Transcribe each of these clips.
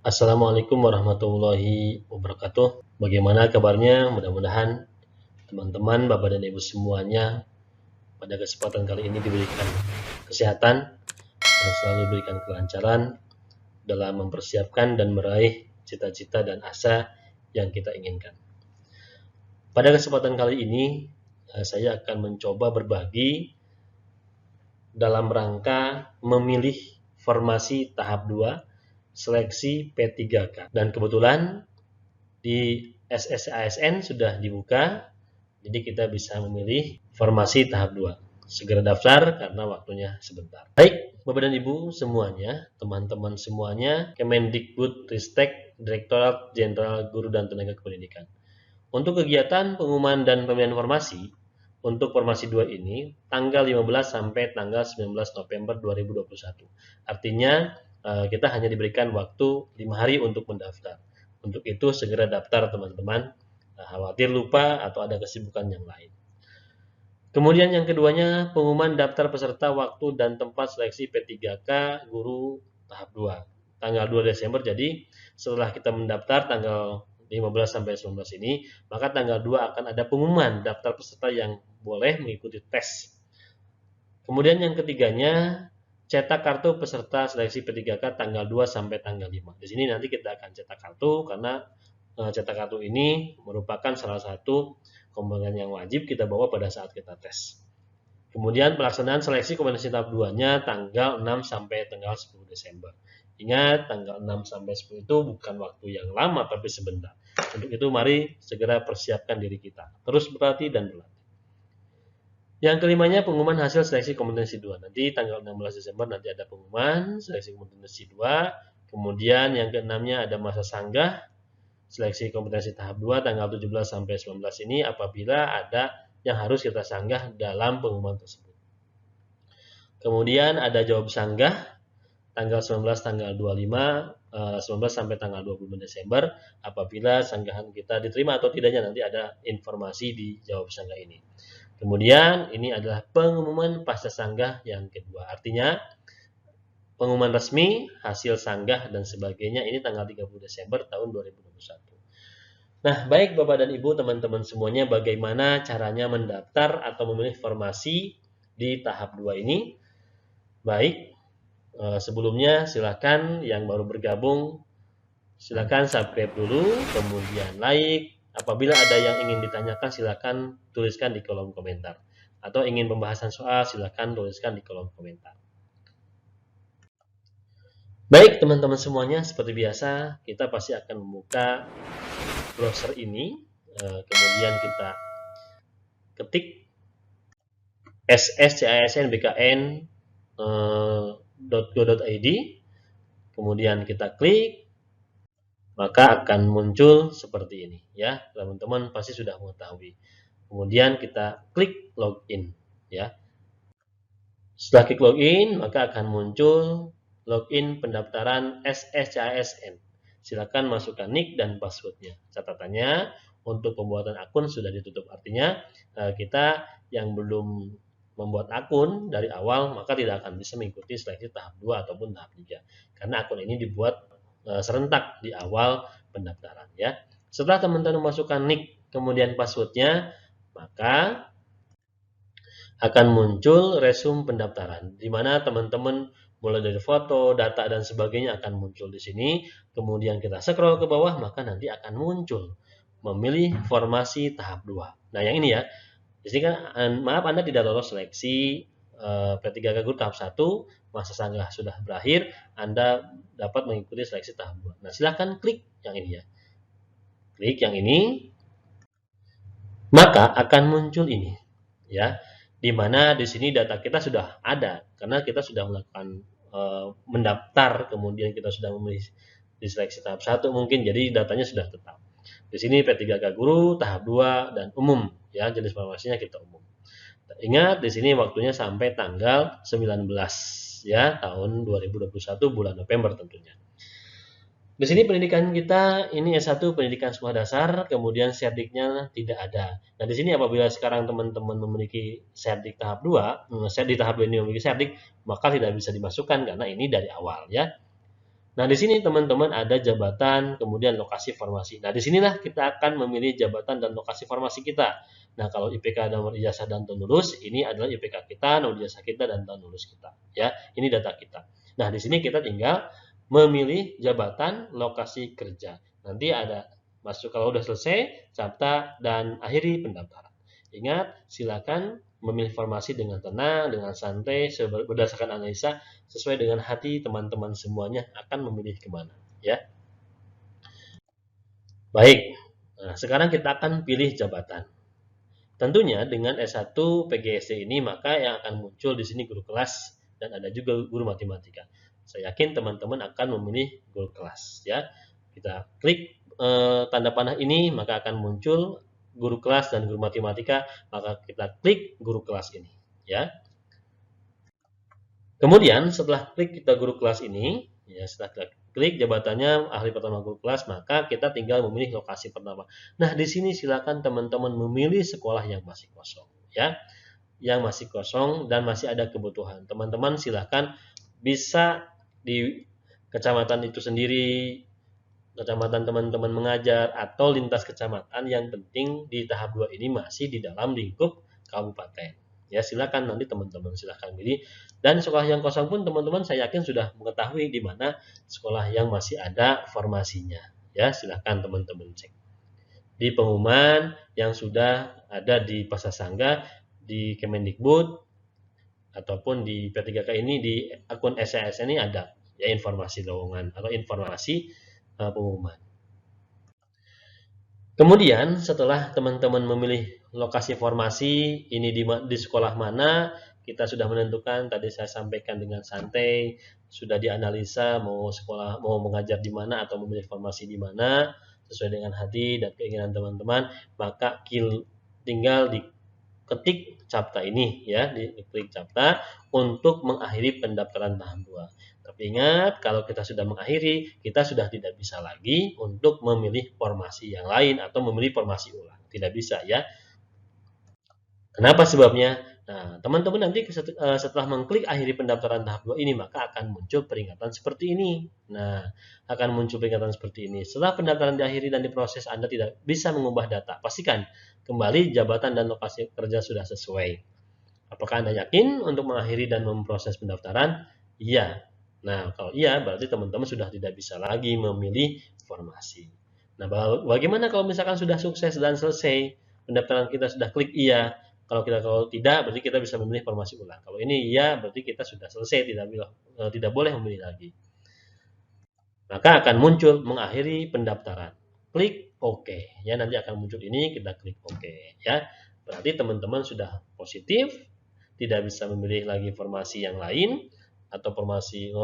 Assalamualaikum warahmatullahi wabarakatuh. Bagaimana kabarnya? Mudah-mudahan teman-teman, Bapak dan Ibu semuanya pada kesempatan kali ini diberikan kesehatan dan selalu diberikan kelancaran dalam mempersiapkan dan meraih cita-cita dan asa yang kita inginkan. Pada kesempatan kali ini, saya akan mencoba berbagi dalam rangka memilih formasi tahap 2 seleksi P3K. Dan kebetulan di SSASN sudah dibuka, jadi kita bisa memilih formasi tahap 2. Segera daftar karena waktunya sebentar. Baik, Bapak dan Ibu semuanya, teman-teman semuanya, Kemendikbudristek, Direktorat Jenderal Guru dan Tenaga Kependidikan. Untuk kegiatan pengumuman dan pemilihan formasi, untuk formasi 2 ini, tanggal 15 sampai tanggal 19 November 2021. Artinya, kita hanya diberikan waktu 5 hari untuk mendaftar. Untuk itu segera daftar teman-teman, khawatir lupa atau ada kesibukan yang lain. Kemudian yang keduanya, pengumuman daftar peserta waktu dan tempat seleksi P3K guru tahap 2. Tanggal 2 Desember, jadi setelah kita mendaftar tanggal 15 sampai 19 ini, maka tanggal 2 akan ada pengumuman daftar peserta yang boleh mengikuti tes. Kemudian yang ketiganya, cetak kartu peserta seleksi P3K tanggal 2 sampai tanggal 5. Di sini nanti kita akan cetak kartu karena cetak kartu ini merupakan salah satu komponen yang wajib kita bawa pada saat kita tes. Kemudian pelaksanaan seleksi kompetensi tahap 2-nya tanggal 6 sampai tanggal 10 Desember. Ingat, tanggal 6 sampai 10 itu bukan waktu yang lama tapi sebentar. Untuk itu mari segera persiapkan diri kita. Terus berlatih dan berlatih. Yang kelimanya pengumuman hasil seleksi kompetensi 2. Nanti tanggal 16 Desember nanti ada pengumuman seleksi kompetensi 2. Kemudian yang keenamnya ada masa sanggah seleksi kompetensi tahap 2 tanggal 17 sampai 19 ini apabila ada yang harus kita sanggah dalam pengumuman tersebut. Kemudian ada jawab sanggah tanggal 19 tanggal 19 sampai tanggal 25 Desember apabila sanggahan kita diterima atau tidaknya nanti ada informasi di jawab sanggah ini. Kemudian ini adalah pengumuman pasca sanggah yang kedua. Artinya pengumuman resmi, hasil sanggah dan sebagainya ini tanggal 30 Desember tahun 2021. Nah, baik Bapak dan Ibu, teman-teman semuanya, bagaimana caranya mendaftar atau memilih formasi di tahap 2 ini? Baik, sebelumnya silakan yang baru bergabung, silakan subscribe dulu, kemudian like. Apabila ada yang ingin ditanyakan, silakan tuliskan di kolom komentar. Atau ingin pembahasan soal, silakan tuliskan di kolom komentar. Baik teman-teman semuanya, seperti biasa, kita pasti akan membuka browser ini. Kemudian kita ketik sscisnbkn.go.id, kemudian kita klik, maka akan muncul seperti ini ya. Teman-teman pasti sudah mengetahui. Kemudian kita klik login ya. Setelah klik login, maka akan muncul login pendaftaran SSCISN. Silakan masukkan nick dan passwordnya. Catatannya untuk pembuatan akun sudah ditutup. Artinya kita yang belum membuat akun dari awal maka tidak akan bisa mengikuti seleksi tahap 2 ataupun tahap 3. Karena akun ini dibuat serentak di awal pendaftaran ya. Setelah teman-teman memasukkan nick kemudian passwordnya, maka akan muncul resume pendaftaran di mana teman-teman mulai dari foto, data dan sebagainya akan muncul di sini. Kemudian kita scroll ke bawah maka nanti akan muncul memilih formasi tahap 2. Nah, yang ini ya. Di sini kan maaf Anda tidak lolos seleksi P3K Guru tahap 1, masa sanggah sudah berakhir, Anda dapat mengikuti seleksi tahap 2. Nah, silahkan klik yang ini ya. Klik yang ini, maka akan muncul ini ya. Di mana di sini data kita sudah ada karena kita sudah melakukan mendaftar, kemudian kita sudah memilih di seleksi tahap 1 mungkin, jadi datanya sudah tetap. Di sini P3K Guru tahap 2 dan umum ya, jenis formasinya kita umum. Ingat di sini waktunya sampai tanggal 19 ya, tahun 2021 bulan November tentunya. Di sini pendidikan kita ini S1 pendidikan sekolah dasar, kemudian serdiknya tidak ada. Nah, di sini apabila sekarang teman-teman memiliki serdik tahap 2, serdik tahap 2 ini memiliki serdik, maka tidak bisa dimasukkan karena ini dari awal ya. Nah, di sini teman-teman ada jabatan, kemudian lokasi formasi. Nah, di sinilah kita akan memilih jabatan dan lokasi formasi kita. Nah, kalau IPK nomor ijazah dan tahun lulus, ini adalah IPK kita, nomor ijazah kita, dan tahun lulus kita. Ya, ini data kita. Nah, di sini kita tinggal memilih jabatan, lokasi kerja. Nanti ada masuk kalau udah selesai, capta dan akhiri pendaftaran. Ingat, silakan memilih formasi dengan tenang, dengan santai, berdasarkan analisa sesuai dengan hati teman-teman semuanya akan memilih kemana. Ya, baik. Nah, sekarang kita akan pilih jabatan. Tentunya dengan S1 PGSD ini maka yang akan muncul di sini guru kelas dan ada juga guru matematika. Saya yakin teman-teman akan memilih guru kelas. Ya, kita klik tanda panah ini maka akan muncul guru kelas dan guru matematika. Maka kita klik guru kelas ini. Ya. Kemudian setelah klik kita guru kelas ini, ya setelah klik jabatannya ahli pertama guru kelas, maka kita tinggal memilih lokasi pertama. Nah, di sini silakan teman-teman memilih sekolah yang masih kosong, ya, yang masih kosong dan masih ada kebutuhan. Teman-teman silakan bisa di kecamatan itu sendiri, kecamatan teman-teman mengajar atau lintas kecamatan, yang penting di tahap 2 ini masih di dalam lingkup kabupaten. Ya, silakan nanti teman-teman silakan pilih. Dan sekolah yang kosong pun teman-teman saya yakin sudah mengetahui di mana sekolah yang masih ada formasinya. Ya, silakan teman-teman cek. Di pengumuman yang sudah ada di Pasasangga, di Kemendikbud ataupun di P3K ini di akun SCS ini ada ya informasi lowongan atau informasi pengumuman. Kemudian setelah teman-teman memilih lokasi formasi ini di sekolah mana, kita sudah menentukan, tadi saya sampaikan dengan santai, sudah dianalisa mau sekolah mau mengajar di mana atau memilih formasi di mana sesuai dengan hati dan keinginan teman-teman, maka tinggal diketik capta ini ya, diklik capta untuk mengakhiri pendaftaran tahap 2. Tapi ingat, kalau kita sudah mengakhiri, kita sudah tidak bisa lagi untuk memilih formasi yang lain atau memilih formasi ulang. Tidak bisa ya. Kenapa sebabnya? Nah, teman-teman nanti setelah mengklik akhiri pendaftaran tahap 2 ini, maka akan muncul peringatan seperti ini. Nah, akan muncul peringatan seperti ini. Setelah pendaftaran diakhiri dan diproses, Anda tidak bisa mengubah data. Pastikan kembali jabatan dan lokasi kerja sudah sesuai. Apakah Anda yakin untuk mengakhiri dan memproses pendaftaran? Iya. Nah, kalau iya, berarti teman-teman sudah tidak bisa lagi memilih formasi. Nah, bagaimana kalau misalkan sudah sukses dan selesai, pendaftaran kita sudah klik iya. Kalau tidak, berarti kita bisa memilih formasi ulang. Kalau ini iya, berarti kita sudah selesai, tidak boleh memilih lagi. Maka akan muncul mengakhiri pendaftaran. Klik OK. Ya, nanti akan muncul ini, kita klik OK. Ya, berarti teman-teman sudah positif, tidak bisa memilih lagi formasi yang lain, atau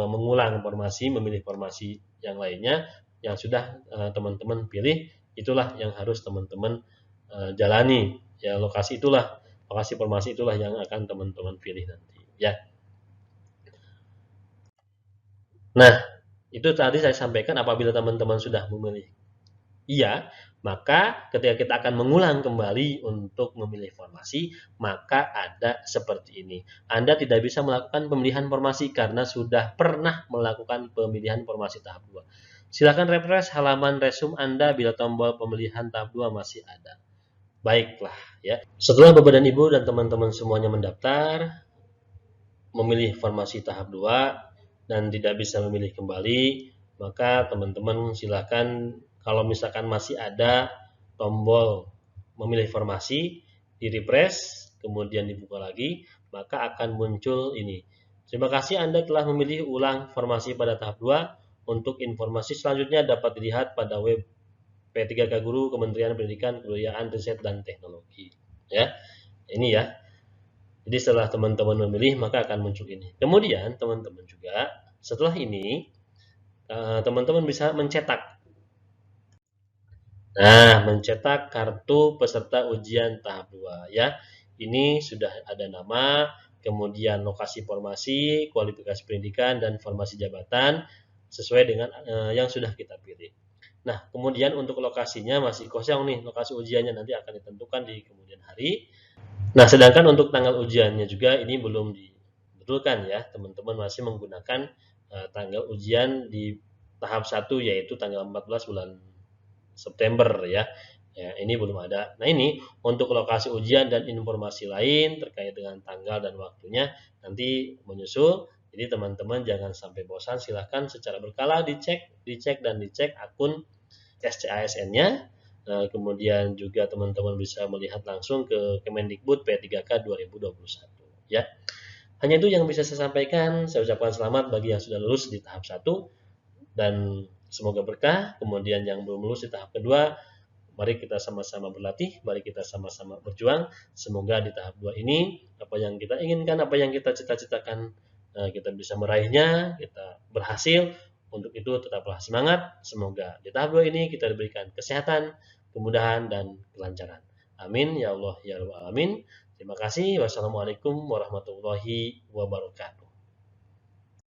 mengulang formasi, memilih formasi yang lainnya yang sudah teman-teman pilih, itulah yang harus teman-teman jalani. Ya, lokasi formasi itulah yang akan teman-teman pilih nanti. Ya. Nah, itu tadi saya sampaikan apabila teman-teman sudah memilih iya, maka ketika kita akan mengulang kembali untuk memilih formasi, maka ada seperti ini. Anda tidak bisa melakukan pemilihan formasi karena sudah pernah melakukan pemilihan formasi tahap 2. Silakan refresh halaman resume Anda bila tombol pemilihan tahap 2 masih ada. Baiklah ya. Setelah Bapak dan Ibu dan teman-teman semuanya mendaftar, memilih formasi tahap 2 dan tidak bisa memilih kembali, maka teman-teman silakan kalau misalkan masih ada tombol memilih formasi, di refresh, kemudian dibuka lagi, maka akan muncul ini. Terima kasih Anda telah memilih ulang formasi pada tahap 2. Untuk informasi selanjutnya dapat dilihat pada web P3K Guru Kementerian Pendidikan, Kebudayaan, Riset, dan Teknologi. Ya, ini ya. Jadi setelah teman-teman memilih, maka akan muncul ini. Kemudian teman-teman juga setelah ini, teman-teman bisa mencetak. Nah, mencetak kartu peserta ujian tahap 2 ya. Ini sudah ada nama, kemudian lokasi formasi, kualifikasi pendidikan, dan formasi jabatan sesuai dengan yang sudah kita pilih. Nah, kemudian untuk lokasinya masih kosong nih, lokasi ujiannya nanti akan ditentukan di kemudian hari. Nah, sedangkan untuk tanggal ujiannya juga ini belum dibetulkan ya, teman-teman masih menggunakan tanggal ujian di tahap 1 yaitu tanggal 14 bulan September ya. Ya, ini belum ada. Nah, ini untuk lokasi ujian dan informasi lain terkait dengan tanggal dan waktunya nanti menyusul. Jadi teman-teman jangan sampai bosan, silahkan secara berkala dicek akun SCASN-nya. Kemudian juga teman-teman bisa melihat langsung ke Kemendikbud P3K 2021 ya. Hanya itu yang bisa saya sampaikan. Saya ucapkan selamat bagi yang sudah lulus di tahap 1 dan semoga berkah. Kemudian yang belum lulus di tahap kedua, mari kita sama-sama berlatih, mari kita sama-sama berjuang. Semoga di tahap 2 ini apa yang kita inginkan, apa yang kita cita-citakan, kita bisa meraihnya, kita berhasil. Untuk itu tetaplah semangat. Semoga di tahap 2 ini kita diberikan kesehatan, kemudahan, dan kelancaran. Amin ya Allah ya Rabbal alamin. Terima kasih. Wassalamualaikum warahmatullahi wabarakatuh.